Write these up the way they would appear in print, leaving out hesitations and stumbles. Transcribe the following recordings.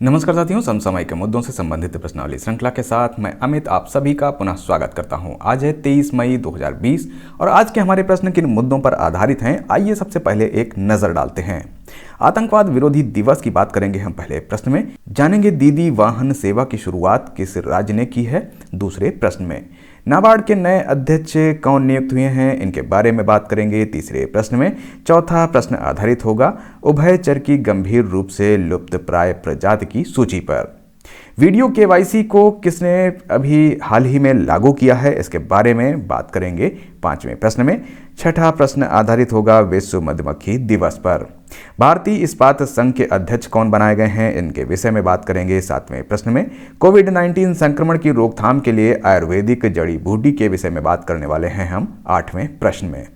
नमस्कार साथियों, समसामयिक मुद्दों से संबंधित प्रश्नावली श्रृंखला के साथ मैं अमित आप सभी का पुनः स्वागत करता हूं। आज है 23 मई 2020 और आज के हमारे प्रश्न किन मुद्दों पर आधारित हैं, आइए सबसे पहले एक नजर डालते हैं। आतंकवाद विरोधी दिवस की बात करेंगे हम पहले प्रश्न में। जानेंगे दीदी वाहन सेवा की शुरुआत किस राज्य ने की है। दूसरे प्रश्न में नाबार्ड के नए अध्यक्ष कौन नियुक्त हुए हैं, इनके बारे में बात करेंगे तीसरे प्रश्न में। चौथा प्रश्न आधारित होगा उभयचर की गंभीर रूप से लुप्त प्राय प्रजाति की सूची पर। वीडियो केवाईसी को किसने अभी हाल ही में लागू किया है, इसके बारे में बात करेंगे पांचवें प्रश्न में। छठा प्रश्न आधारित होगा विश्व मधुमक्खी दिवस पर। भारतीय इस्पात संघ के अध्यक्ष कौन बनाए गए हैं, इनके विषय में बात करेंगे सातवें प्रश्न में। कोविड-19 संक्रमण की रोकथाम के लिए आयुर्वेदिक जड़ी बूटी के विषय में बात करने वाले हैं हम आठवें प्रश्न में।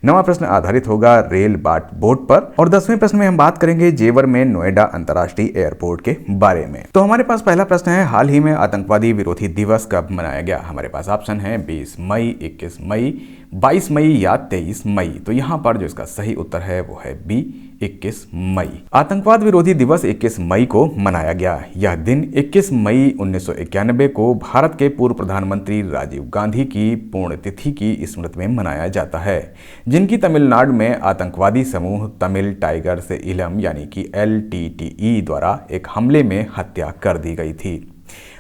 नवा प्रश्न आधारित होगा रेल बोर्ड पर और 10वें प्रश्न में हम बात करेंगे जेवर में नोएडा अंतर्राष्ट्रीय एयरपोर्ट के बारे में। तो हमारे पास पहला प्रश्न है, हाल ही में आतंकवादी विरोधी दिवस कब मनाया गया। हमारे पास ऑप्शन है 20 मई, 21 मई, 22 मई या 23 मई। तो यहाँ पर जो इसका सही उत्तर है वो है बी, 21 मई। आतंकवाद विरोधी दिवस 21 मई को मनाया गया। यह दिन 21 मई 1991 को भारत के पूर्व प्रधानमंत्री राजीव गांधी की पुण्यतिथि की स्मृति में मनाया जाता है, जिनकी तमिलनाडु में आतंकवादी समूह तमिल टाइगर्स इलम यानी कि LTTE द्वारा एक हमले में हत्या कर दी गई थी।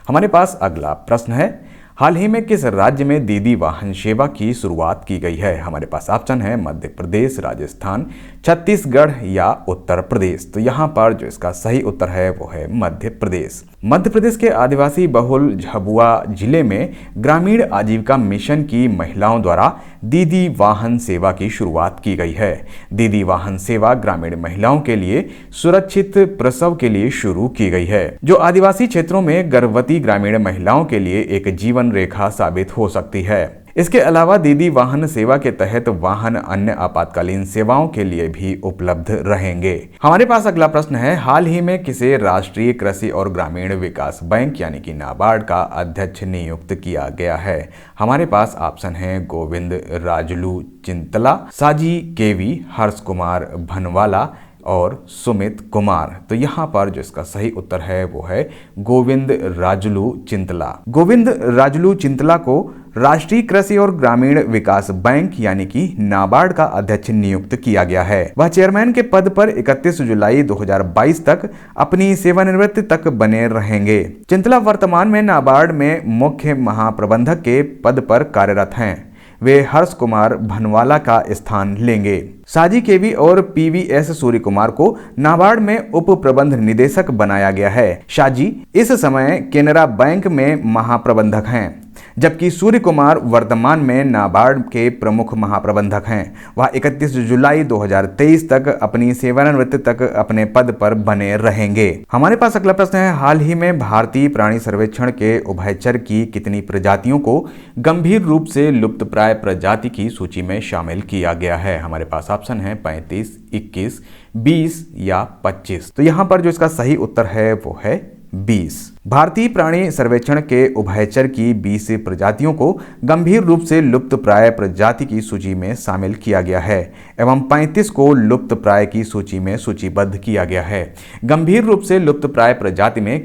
हमारे पास अगला प्रश्न है, हाल ही में किस राज्य में दीदी वाहन सेवा की शुरुआत की गई है। हमारे पास ऑप्शन है मध्य प्रदेश, राजस्थान, छत्तीसगढ़ या उत्तर प्रदेश। तो यहाँ पर जो इसका सही उत्तर है वो है मध्य प्रदेश। मध्य प्रदेश के आदिवासी बहुल झाबुआ जिले में ग्रामीण आजीविका मिशन की महिलाओं द्वारा दीदी वाहन सेवा की शुरुआत की गई है। दीदी वाहन सेवा ग्रामीण महिलाओं के लिए सुरक्षित प्रसव के लिए शुरू की गई है, जो आदिवासी क्षेत्रों में गर्भवती ग्रामीण महिलाओं के लिए एक जीवन रेखा साबित हो सकती है। इसके अलावा दीदी वाहन सेवा के तहत वाहन अन्य आपातकालीन सेवाओं के लिए भी उपलब्ध रहेंगे। हमारे पास अगला प्रश्न है, हाल ही में किसे राष्ट्रीय कृषि और ग्रामीण विकास बैंक यानी कि नाबार्ड का अध्यक्ष नियुक्त किया गया है। हमारे पास ऑप्शन है गोविंद राजुलू चिंतला, साजी केवी, हर्ष कुमार भनवाला और सुमित कुमार। तो यहाँ पर जो इसका सही उत्तर है वो है गोविंद राजुलू चिंतला। गोविंद राजुलू चिंतला को राष्ट्रीय कृषि और ग्रामीण विकास बैंक यानी कि नाबार्ड का अध्यक्ष नियुक्त किया गया है। वह चेयरमैन के पद पर 31 जुलाई 2022 तक अपनी सेवानिवृत्ति तक बने रहेंगे। चिंतला वर्तमान में नाबार्ड में मुख्य महाप्रबंधक के पद पर कार्यरत हैं। वे हर्ष कुमार भनवाला का स्थान लेंगे। साजी केवी और PVS सूर्य कुमार को नाबार्ड में उप प्रबंध निदेशक बनाया गया है। साजी इस समय केनरा बैंक में महाप्रबंधक हैं, जबकि सूर्य कुमार वर्तमान में नाबार्ड के प्रमुख महाप्रबंधक हैं। वह 31 जुलाई 2023 तक अपनी सेवानिवृत्ति तक अपने पद पर बने रहेंगे। हमारे पास अगला प्रश्न है, हाल ही में भारतीय प्राणी सर्वेक्षण के उभयचर की कितनी प्रजातियों को गंभीर रूप से लुप्त प्राय प्रजाति की सूची में शामिल किया गया है। हमारे पास ऑप्शन है 35, 21, 20 या 25। तो यहाँ पर जो इसका सही उत्तर है वो है 20। भारतीय प्राणी सर्वेक्षण के उभयचर की 20 प्रजातियों को गंभीर रूप से लुप्त प्राय प्रजाति की सूची में शामिल किया गया है एवं 35 को लुप्त प्राय की सूची में सूचीबद्ध किया गया है। गंभीर रूप से लुप्त प्राय प्रजाति में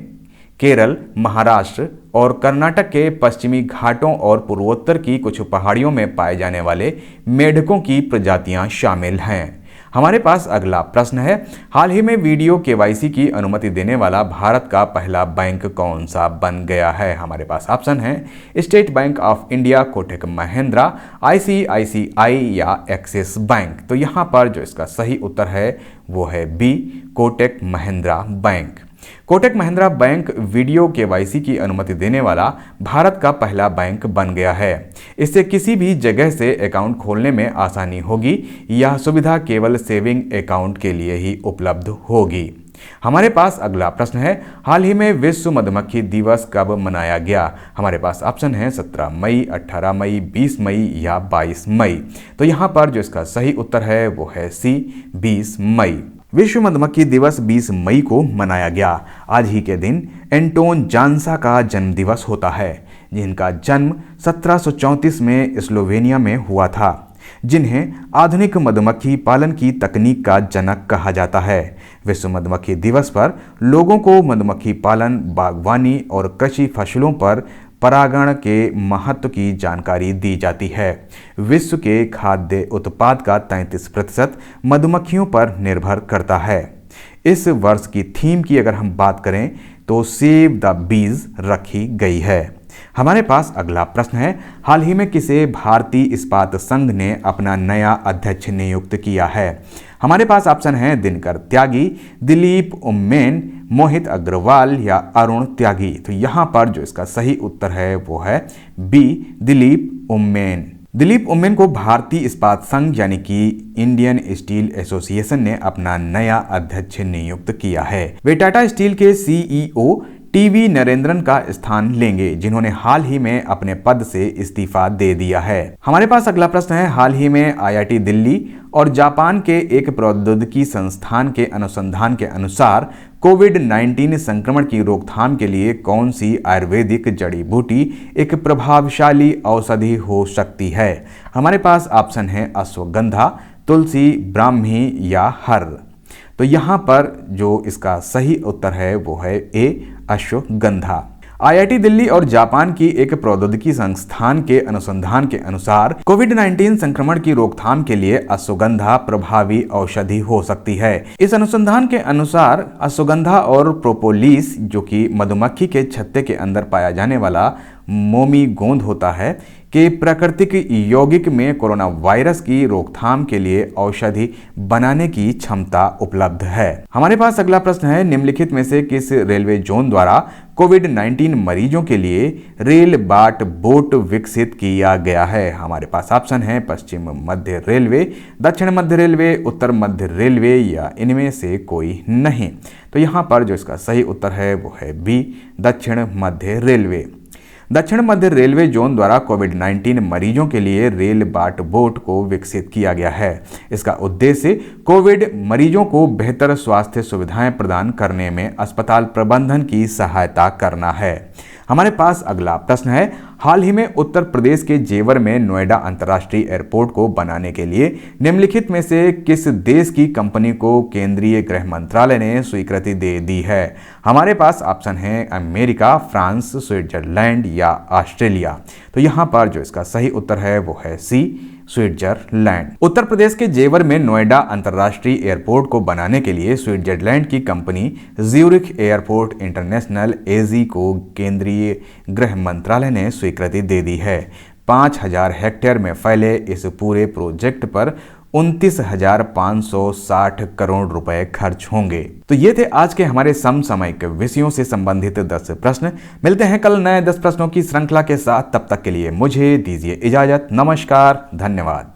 केरल, महाराष्ट्र और कर्नाटक के पश्चिमी घाटों और पूर्वोत्तर की कुछ पहाड़ियों में पाए जाने वाले मेढकों की प्रजातियां शामिल हैं। हमारे पास अगला प्रश्न है, हाल ही में वीडियो केवाईसी की अनुमति देने वाला भारत का पहला बैंक कौन सा बन गया है। हमारे पास ऑप्शन है state bank of India, Kotak Mahindra, ICICI या एक्सिस बैंक। तो यहाँ पर जो इसका सही उत्तर है वो है B, Kotak Mahindra bank. Kotak Mahindra bank video KYC की अनुमति देने वाला भारत का पहला बैंक बन गया है। इससे किसी भी जगह से अकाउंट खोलने में आसानी होगी। यह सुविधा केवल सेविंग अकाउंट के लिए ही उपलब्ध होगी। हमारे पास अगला प्रश्न है, हाल ही में विश्व मधुमक्खी दिवस कब मनाया गया। हमारे पास ऑप्शन है 17 मई, 18 मई, 20 मई या 22 मई। तो यहाँ पर जो इसका सही उत्तर है वो है सी, 20 मई। विश्व मधुमक्खी दिवस 20 मई को मनाया गया। आज ही के दिन एंटोन जानसा का जन्म दिवस होता है, जिनका जन्म 1734 में स्लोवेनिया में हुआ था, जिन्हें आधुनिक मधुमक्खी पालन की तकनीक का जनक कहा जाता है। विश्व मधुमक्खी दिवस पर लोगों को मधुमक्खी पालन, बागवानी और कृषि फसलों पर परागण के महत्व की जानकारी दी जाती है। विश्व के खाद्य उत्पाद का 33% मधुमक्खियों पर निर्भर करता है। इस वर्ष की थीम की अगर हम बात करें तो सेव द बीज रखी गई है। हमारे पास अगला प्रश्न है, हाल ही में किसे भारतीय इस्पात संघ ने अपना नया अध्यक्ष नियुक्त किया है? हमारे पास ऑप्शन है दिनकर त्यागी, दिलीप उम्मेन, मोहित अग्रवाल या अरुण त्यागी। तो यहाँ पर जो इसका सही उत्तर है वो है बी, दिलीप उम्मेन। दिलीप उम्मेन को भारतीय इस्पात संघ यानी कि इंडियन स्टील एसोसिएशन ने अपना नया अध्यक्ष नियुक्त किया है। वे टाटा स्टील के सीईओ टीवी नरेंद्रन का स्थान लेंगे, जिन्होंने हाल ही में अपने पद से इस्तीफा दे दिया है। हमारे पास अगला प्रश्न है, हाल ही में आईआईटी दिल्ली और जापान के एक प्रौद्योगिकी संस्थान के अनुसंधान के अनुसार कोविड-19 संक्रमण की रोकथाम के लिए कौन सी आयुर्वेदिक जड़ी बूटी एक प्रभावशाली औषधि हो सकती है? हमारे पास ऑप्शन है अश्वगंधा, तुलसी, ब्राह्मी या हर। तो यहाँ पर जो इसका सही उत्तर है वो है ए, अश्वगंधा। आईआईटी दिल्ली और जापान की एक प्रौद्योगिकी संस्थान के अनुसंधान के अनुसार कोविड-19 संक्रमण की रोकथाम के लिए अश्वगंधा प्रभावी औषधि हो सकती है। इस अनुसंधान के अनुसार अश्वगंधा और प्रोपोलिस, जो कि मधुमक्खी के छत्ते के अंदर पाया जाने वाला मोमी गोंद होता है, के प्राकृतिक यौगिक में कोरोना वायरस की रोकथाम के लिए औषधि बनाने की क्षमता उपलब्ध है। हमारे पास अगला प्रश्न है, निम्नलिखित में से किस रेलवे जोन द्वारा कोविड-19 मरीजों के लिए रेल बाट बोट विकसित किया गया है? हमारे पास ऑप्शन है पश्चिम मध्य रेलवे, दक्षिण मध्य रेलवे, उत्तर मध्य रेलवे या इनमें से कोई नहीं। तो यहाँ पर जो इसका सही उत्तर है वो है बी, दक्षिण मध्य रेलवे। दक्षिण मध्य रेलवे जोन द्वारा कोविड-19 मरीजों के लिए रेल बाट बोट को विकसित किया गया है। इसका उद्देश्य कोविड मरीजों को बेहतर स्वास्थ्य सुविधाएं प्रदान करने में अस्पताल प्रबंधन की सहायता करना है। हमारे पास अगला प्रश्न है, हाल ही में उत्तर प्रदेश के जेवर में नोएडा अंतर्राष्ट्रीय एयरपोर्ट को बनाने के लिए निम्नलिखित में से किस देश की कंपनी को केंद्रीय गृह मंत्रालय ने स्वीकृति दे दी है? हमारे पास ऑप्शन है अमेरिका, फ्रांस, स्विट्जरलैंड या ऑस्ट्रेलिया। तो यहाँ पर जो इसका सही उत्तर है वो है सी, स्विट्जरलैंड। उत्तर प्रदेश के जेवर में नोएडा अंतर्राष्ट्रीय एयरपोर्ट को बनाने के लिए स्विट्जरलैंड की कंपनी ज्यूरिख एयरपोर्ट इंटरनेशनल एजी को केंद्रीय गृह मंत्रालय ने स्वीकृति दे दी है। 5000 हेक्टेयर में फैले इस पूरे प्रोजेक्ट पर 29,560 करोड़ रुपए खर्च होंगे। तो ये थे आज के हमारे समसामयिक विषयों से संबंधित 10 प्रश्न। मिलते हैं कल नए 10 प्रश्नों की श्रृंखला के साथ। तब तक के लिए मुझे दीजिए इजाजत। नमस्कार, धन्यवाद।